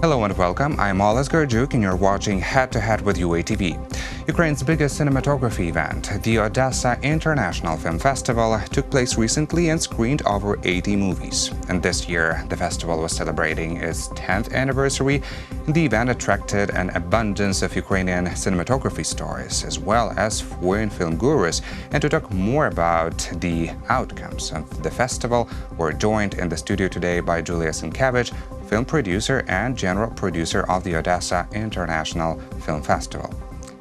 Hello and welcome, I'm Oles Gerjuk and you're watching Head to Head with UATV. Ukraine's biggest cinematography event, the Odesa International Film Festival, took place recently and screened over 80 movies. And this year, the festival was celebrating its 10th anniversary. The event attracted an abundance of Ukrainian cinematography stars, as well as foreign film gurus. And to talk more about the outcomes of the festival, we're joined in the studio today by Julia Sinkevych, film producer and general producer of the Odesa International Film Festival.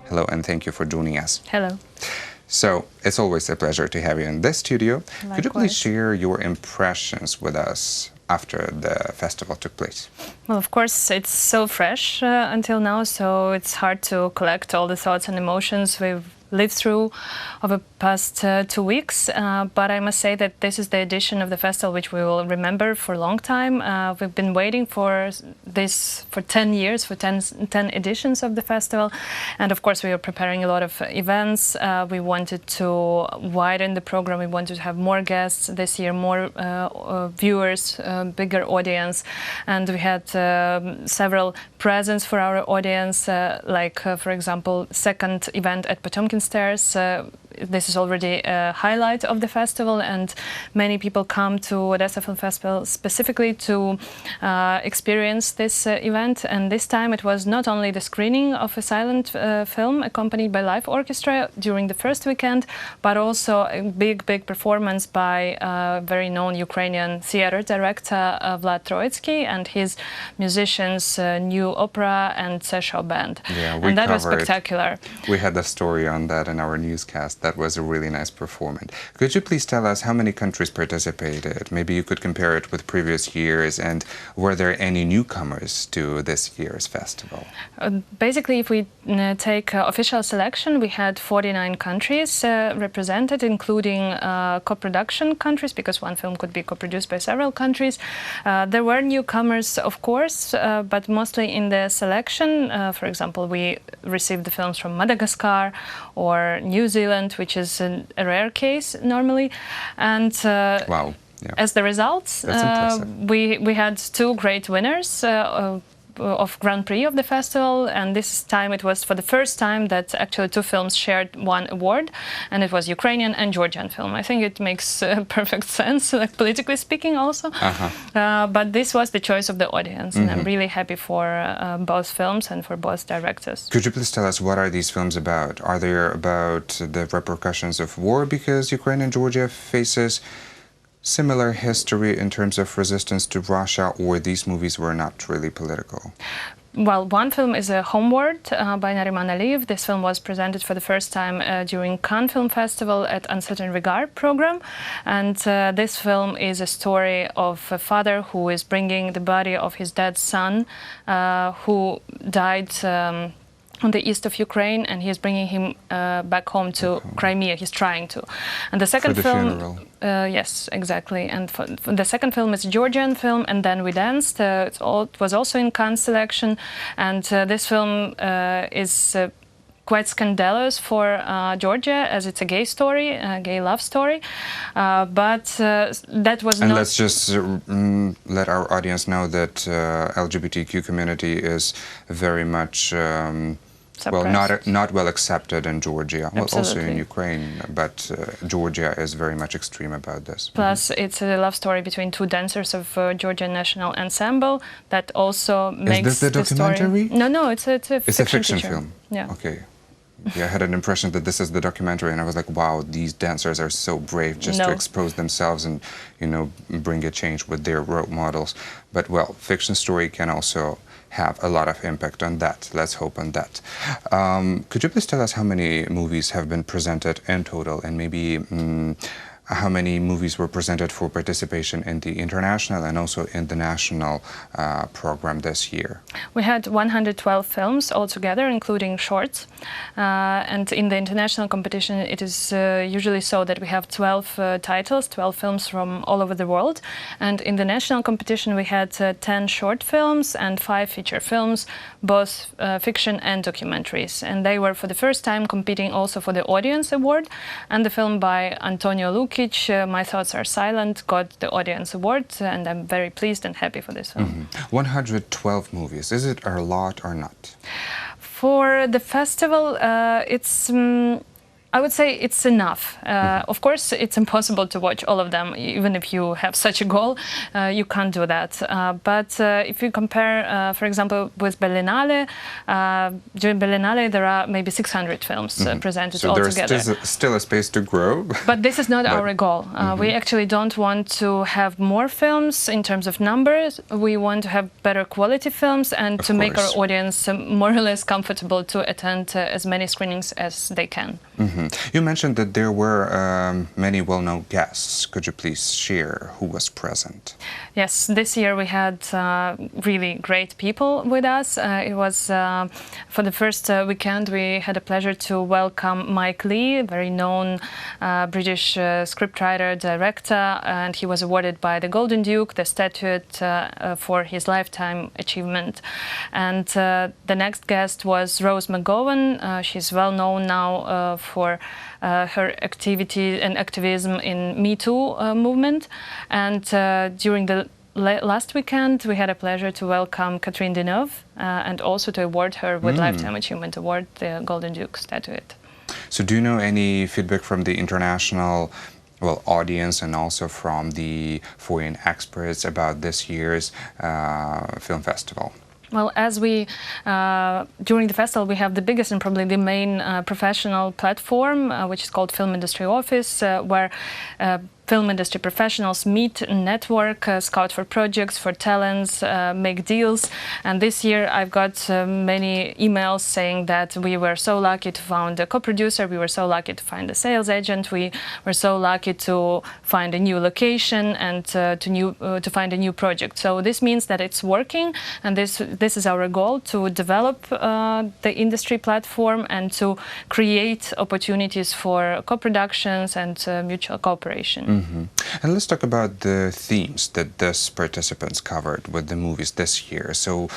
Hello and thank you for joining us. Hello. So, it's always a pleasure to have you in this studio. Likewise. Could you please share your impressions with us after the festival took place? Well, of course, it's so fresh until now, so it's hard to collect all the thoughts and emotions we've lived through over the past 2 weeks. But I must say that this is the edition of the festival which we will remember for a long time. We've been waiting for this for 10 years, for 10 editions of the festival. And of course, we are preparing a lot of events. We wanted to widen the program. We wanted to have more guests this year, more viewers, bigger audience. And we had several presents for our audience, for example, second event at Potemkin Stairs. This is already a highlight of the festival, and many people come to Odessa Film Festival specifically to experience this event. And this time it was not only the screening of a silent film accompanied by live orchestra during the first weekend, but also a big performance by a very known Ukrainian theater director Vlad Troitsky and his musicians, New Opera and Show Band. Yeah, and that was spectacular. We had a story on that in our newscast. That was a really nice performance. Could you please tell us how many countries participated? Maybe you could compare it with previous years, and were there any newcomers to this year's festival? Basically, if we take official selection, we had 49 countries represented, including co-production countries, because one film could be co-produced by several countries. There were newcomers, of course, but mostly in the selection. For example, we received the films from Madagascar or New Zealand, which is a rare case normally. And wow. Yeah. As the results, we had two great winners of Grand Prix of the festival, and this time it was for the first time that actually two films shared one award, and it was Ukrainian and Georgian film. I think it makes perfect sense, like politically speaking also. But this was the choice of the audience, and I'm really happy for both films and for both directors. Could you please tell us what are these films about? Are they about the repercussions of war because Ukraine and Georgia faces similar history in terms of resistance to Russia, or these movies were not really political? Well, one film is a Homeward by Nariman Aliyev. This film was presented for the first time during Cannes Film Festival at Uncertain Regard program. And this film is a story of a father who is bringing the body of his dead son who died on the east of Ukraine, and he's bringing him back home to Crimea. He's trying to. And the second film, funeral. Yes, exactly. And for the second film is a Georgian film, and then we danced. It was also in Cannes selection, and this film is quite scandalous for Georgia, as it's a gay story, a gay love story. But that was not... And let's just let our audience know that LGBTQ community is very much well, not well accepted in Georgia. Well, also in Ukraine, but Georgia is very much extreme about this. Plus, it's a love story between two dancers of Georgian National Ensemble that also makes Is this the documentary? Story... No, it's a fiction film. Yeah. Okay. Yeah, I had an impression that this is the documentary, and I was like, wow, these dancers are so brave just to expose themselves and, you know, bring a change with their role models. But, well, fiction story can also have a lot of impact on that. Let's hope on that. Could you please tell us how many movies have been presented in total, and maybe how many movies were presented for participation in the international and also in the national program this year? We had 112 films altogether, including shorts. And in the international competition, it is usually so that we have 12 titles, 12 films from all over the world. And in the national competition, we had 10 short films and 5 feature films, both fiction and documentaries. And they were for the first time competing also for the Audience Award. And the film by Antonio Luque Lukic, My Thoughts Are Silent, got the Audience Award, and I'm very pleased and happy for this film. 112 movies. Is it a lot or not? For the festival, I would say it's enough. Of course, it's impossible to watch all of them, even if you have such a goal. You can't do that. But if you compare, for example, with Berlinale, during Berlinale there are maybe 600 films presented altogether. So there's still a space to grow. But this is not our goal. We actually don't want to have more films in terms of numbers. We want to have better quality films and to make our audience more or less comfortable to attend as many screenings as they can. You mentioned that there were many well-known guests. Could you please share who was present? Yes, this year we had really great people with us. It was, for the first weekend, we had a pleasure to welcome Mike Leigh, a very known British scriptwriter, director, and he was awarded by the Golden Duke the statuette for his lifetime achievement. And the next guest was Rose McGowan. She's well known now for her activity and activism in Me Too movement. And during the last weekend, we had a pleasure to welcome Catherine Deneuve and also to award her with Lifetime Achievement Award, the Golden Duke statuette. So do you know any feedback from the international audience and also from the foreign experts about this year's film festival? Well, as we, during the festival, we have the biggest and probably the main professional platform, which is called Film Industry Office, where film industry professionals meet, network, scout for projects, for talents, make deals. And this year I've got many emails saying that we were so lucky to find a co-producer, we were so lucky to find a sales agent, we were so lucky to find a new location and to find a new project. So this means that it's working, and this is our goal, to develop the industry platform and to create opportunities for co-productions and mutual cooperation. And let's talk about the themes that these participants covered with the movies this year. So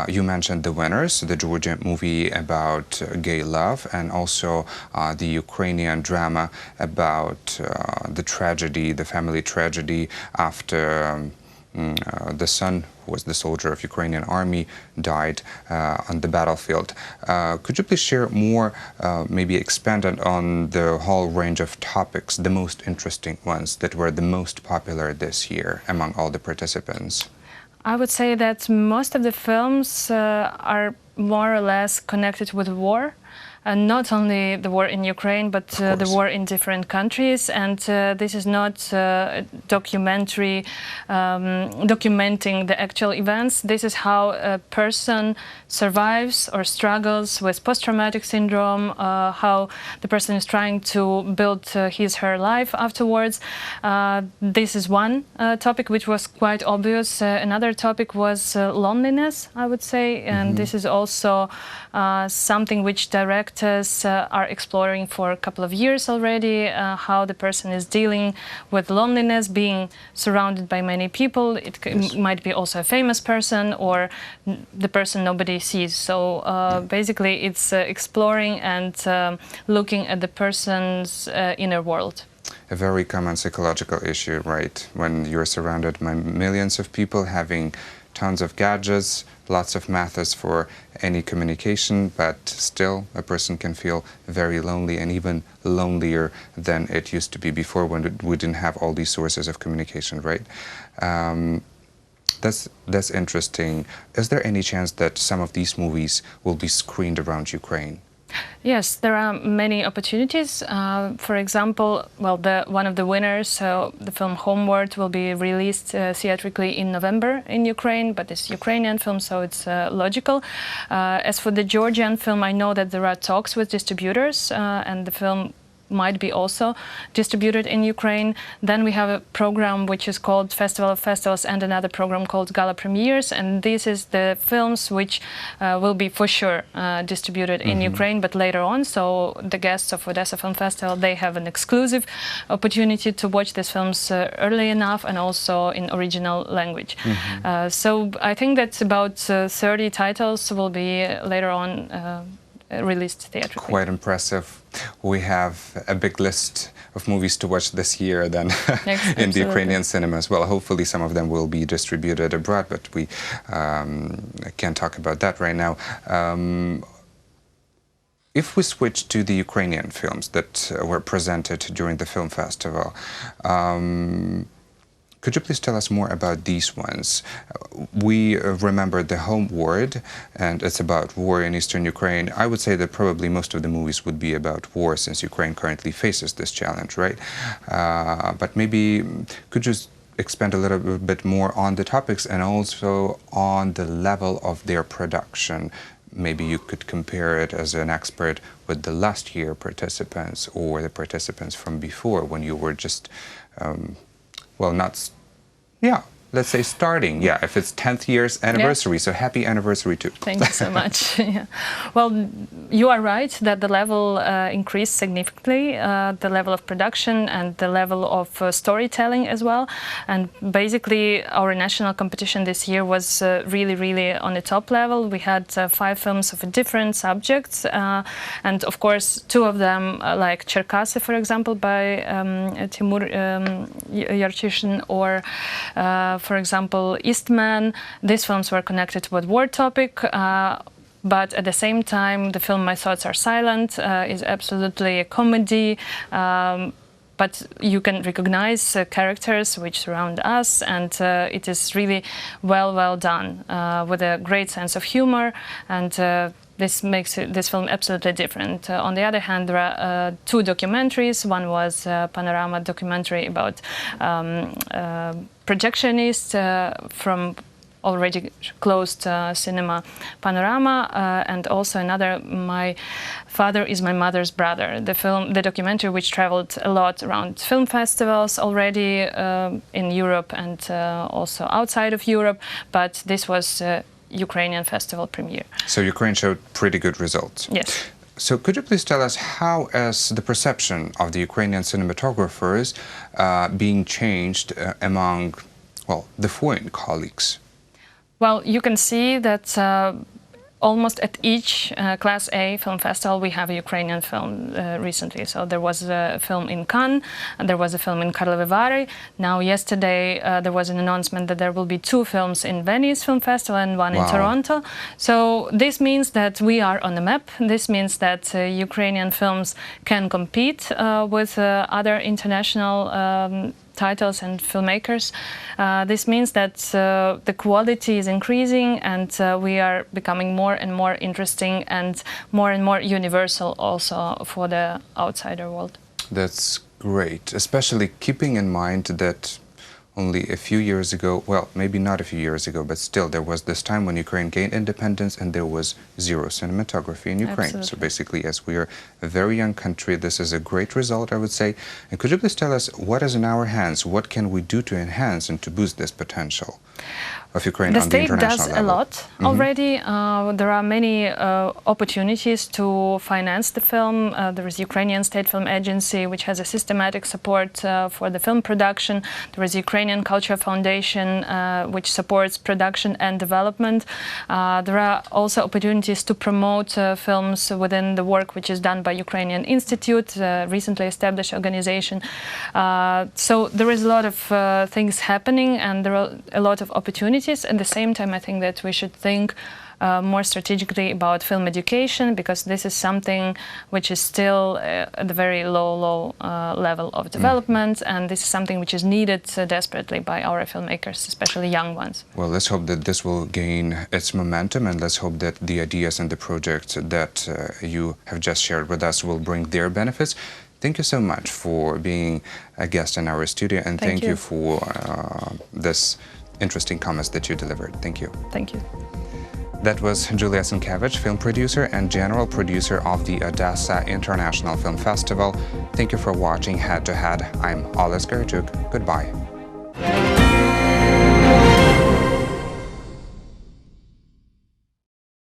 you mentioned the winners, the Georgian movie about gay love, and also the Ukrainian drama about the tragedy, the family tragedy after the son, who was the soldier of Ukrainian army, died on the battlefield. Could you please share more, maybe expand on the whole range of topics, the most interesting ones that were the most popular this year among all the participants? I would say that most of the films are more or less connected with war. And not only the war in Ukraine, but the war in different countries. And this is not documentary, documenting the actual events. This is how a person survives or struggles with post-traumatic syndrome, how the person is trying to build her life afterwards. This is one topic which was quite obvious. Another topic was loneliness, I would say. And this is also something which directors are exploring for a couple of years already, how the person is dealing with loneliness, being surrounded by many people. It might be also a famous person or the person nobody sees. So basically it's exploring and looking at the person's inner world. A very common psychological issue, right? When you're surrounded by millions of people having tons of gadgets, lots of methods for any communication, but still a person can feel very lonely and even lonelier than it used to be before, when we didn't have all these sources of communication, right? That's interesting. Is there any chance that some of these movies will be screened around Ukraine? Yes, there are many opportunities. For example, one of the winners, the film Homeward, will be released theatrically in November in Ukraine, but it's Ukrainian film, so it's logical. As for the Georgian film, I know that there are talks with distributors, and the film might be also distributed in Ukraine. Then we have a program which is called Festival of Festivals and another program called Gala Premieres, and this is the films which will be for sure distributed in Ukraine, but later on. So the guests of Odessa Film Festival, they have an exclusive opportunity to watch these films early enough and also in original language. So I think that about 30 titles will be later on released theatrically. Quite impressive. We have a big list of movies to watch this year then in the Ukrainian cinema as well. Hopefully some of them will be distributed abroad, but we can't talk about that right now. If we switch to the Ukrainian films that were presented during the film festival, could you please tell us more about these ones? We remember The Homeward, and it's about war in eastern Ukraine. I would say that probably most of the movies would be about war, since Ukraine currently faces this challenge, right? But maybe could you expand a little bit more on the topics and also on the level of their production? Maybe you could compare it as an expert with the last year participants or the participants from before, when you were just, let's say starting. Yeah, if it's 10th year's anniversary, so happy anniversary too. Thank you so much. Yeah. Well, you are right that the level increased significantly, the level of production and the level of storytelling as well. And basically, our national competition this year was really on the top level. We had 5 films of different subjects, and of course, 2 of them, like Cherkasy, for example, by Timur Yarchishin, or for example, Eastman. These films were connected with war topic, but at the same time, the film My Thoughts Are Silent is absolutely a comedy, but you can recognize characters which surround us, and it is really well done, with a great sense of humor, and this makes this film absolutely different. On the other hand, there are 2 documentaries. One was a Panorama documentary about projectionists from already closed cinema Panorama, and also another, My Father is My Mother's Brother, the documentary which traveled a lot around film festivals already in Europe and also outside of Europe, but this was Ukrainian festival premiere. So Ukraine showed pretty good results. Yes. So could you please tell us how is the perception of the Ukrainian cinematographers being changed among, the foreign colleagues? Well, you can see that almost at each Class A film festival we have a Ukrainian film recently. So there was a film in Cannes, and there was a film in Karlovy Vary. Now yesterday there was an announcement that there will be 2 films in Venice Film Festival and 1 in Toronto. So this means that we are on the map. This means that Ukrainian films can compete with other international titles and filmmakers. This means that the quality is increasing, and we are becoming more and more interesting and more universal also for the outsider world. That's great, especially keeping in mind that only a few years ago, well, maybe not a few years ago, but still there was this time when Ukraine gained independence and there was 0 cinematography in Ukraine. Absolutely. So basically, as we are a very young country, this is a great result, I would say. And could you please tell us what is in our hands? What can we do to enhance and to boost this potential of Ukraine on the international level? The state does a lot already. There are many opportunities to finance the film. There is Ukrainian State Film Agency, which has a systematic support for the film production. There is Ukrainian Culture Foundation, which supports production and development. There are also opportunities to promote films within the work which is done by Ukrainian Institute, recently established organization. So there is a lot of things happening, and there are a lot of opportunities. At the same time, I think that we should think more strategically about film education, because this is something which is still at the very low level of development, and this is something which is needed desperately by our filmmakers, especially young ones. Well, let's hope that this will gain its momentum, and let's hope that the ideas and the projects that you have just shared with us will bring their benefits. Thank you so much for being a guest in our studio, and thank you for this interesting comments that you delivered. Thank you. Thank you. That was Julia Sinkevych, film producer and general producer of the Odesa International Film Festival. Thank you for watching Head to Head. I'm Odesa International. Goodbye.